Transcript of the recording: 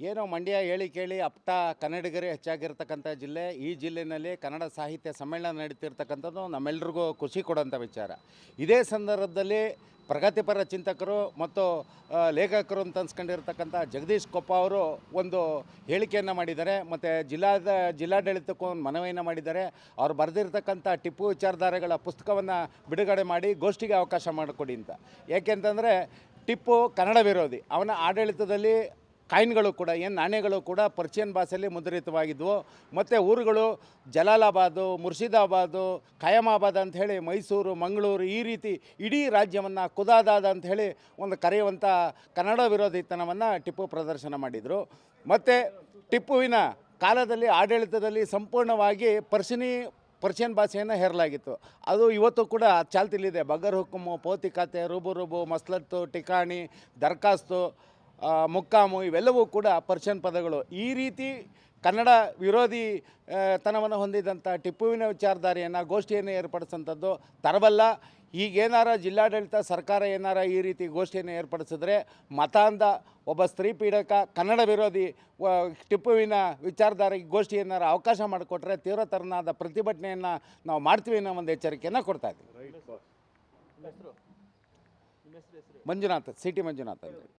ಏನೋ ಮಂಡ್ಯ ಹೇಳಿ ಕೇಳಿ ಅಪ್ಟ ಕನ್ನಡಿಗರೇ ಹೆಚ್ಚಾಗಿರ್ತಕ್ಕಂಥ ಜಿಲ್ಲೆ. ಈ ಜಿಲ್ಲೆಯಲ್ಲಿ ಕನ್ನಡ ಸಾಹಿತ್ಯ ಸಮ್ಮೇಳನ ನಡೀತಿರ್ತಕ್ಕಂಥದ್ದು ನಮ್ಮೆಲ್ರಿಗೂ ಖುಷಿ ಕೊಡೋಂಥ ವಿಚಾರ. ಇದೇ ಸಂದರ್ಭದಲ್ಲಿ ಪ್ರಗತಿಪರ ಚಿಂತಕರು ಮತ್ತು ಲೇಖಕರು ಅಂತ ಅನ್ಸ್ಕೊಂಡಿರ್ತಕ್ಕಂಥ ಜಗದೀಶ್ ಕೊಪ್ಪ ಅವರು ಒಂದು ಹೇಳಿಕೆಯನ್ನು ಮಾಡಿದ್ದಾರೆ ಮತ್ತು ಜಿಲ್ಲಾಡಳಿತಕ್ಕೂ ಒಂದು ಮನವಿಯನ್ನು ಮಾಡಿದ್ದಾರೆ. ಅವ್ರು ಬರೆದಿರ್ತಕ್ಕಂಥ ಟಿಪ್ಪು ವಿಚಾರಧಾರೆಗಳ ಪುಸ್ತಕವನ್ನು ಬಿಡುಗಡೆ ಮಾಡಿ ಗೋಷ್ಠಿಗೆ ಅವಕಾಶ ಮಾಡಿಕೊಡಿ ಅಂತ. ಏಕೆಂತಂದರೆ ಟಿಪ್ಪು ಕನ್ನಡ ವಿರೋಧಿ. ಅವನ ಆಡಳಿತದಲ್ಲಿ ಕಾಯಿನ್ಗಳು ಕೂಡ ನಾಣ್ಯಗಳು ಕೂಡ ಪರ್ಷಿಯನ್ ಭಾಷೆಯಲ್ಲಿ ಮುದ್ರಿತವಾಗಿದ್ವು. ಮತ್ತು ಊರುಗಳು ಜಲಾಲಾಬಾದು, ಮುರ್ಷಿದಾಬಾದು, ಖಯಾಮಾಬಾದ್ ಅಂಥೇಳಿ ಮೈಸೂರು, ಮಂಗಳೂರು ಈ ರೀತಿ ಇಡೀ ರಾಜ್ಯವನ್ನು ಖುದಾದಾದ ಅಂಥೇಳಿ ಒಂದು ಕರೆಯುವಂಥ ಕನ್ನಡ ವಿರೋಧಿತನವನ್ನು ಟಿಪ್ಪು ಪ್ರದರ್ಶನ ಮಾಡಿದರು. ಮತ್ತು ಟಿಪ್ಪುವಿನ ಕಾಲದಲ್ಲಿ ಆಡಳಿತದಲ್ಲಿ ಸಂಪೂರ್ಣವಾಗಿ ಪರ್ಷಿಯನ್ ಭಾಷೆಯನ್ನು ಹೇರಲಾಗಿತ್ತು. ಅದು ಇವತ್ತು ಕೂಡ ಚಾಲ್ತಿಲಿದೆ. ಬಗರ್ ಹುಕುಮು, ಪೋತಿಕಾತೆ, ರುಬು ಮಸ್ಲತ್ತು, ಟಿಕಾಣಿ, ದರ್ಖಾಸ್ತು, ಮುಕ್ಕಾಮು ಇವೆಲ್ಲವೂ ಕೂಡ ಪರ್ಷಿಯನ್ ಪದಗಳು. ಈ ರೀತಿ ಕನ್ನಡ ವಿರೋಧಿ ತನವನ್ನು ಹೊಂದಿದಂಥ ಟಿಪ್ಪುವಿನ ವಿಚಾರಧಾರೆಯನ್ನು ಗೋಷ್ಠಿಯನ್ನು ಏರ್ಪಡಿಸೋಂಥದ್ದು ತರವಲ್ಲ. ಈಗೇನಾರ ಜಿಲ್ಲಾಡಳಿತ ಸರ್ಕಾರ ಏನಾರ ಈ ರೀತಿ ಗೋಷ್ಠಿಯನ್ನು ಏರ್ಪಡಿಸಿದ್ರೆ ಮತಾಂಧ ಒಬ್ಬ ಸ್ತ್ರೀ ಪೀಡಕ ಕನ್ನಡ ವಿರೋಧಿ ಟಿಪ್ಪುವಿನ ವಿಚಾರಧಾರೆಗೆ ಗೋಷ್ಠಿ ಏನಾರ ಅವಕಾಶ ಮಾಡಿಕೊಟ್ರೆ ತೀವ್ರತರನಾದ ಪ್ರತಿಭಟನೆಯನ್ನು ನಾವು ಮಾಡ್ತೀವಿ ಅನ್ನೋ ಒಂದು ಎಚ್ಚರಿಕೆಯನ್ನು ಕೊಡ್ತಾ ಇದ್ದೀವಿ. ಮಂಜುನಾಥ್, ಸಿ ಟಿ ಮಂಜುನಾಥ್ ಅಂತ.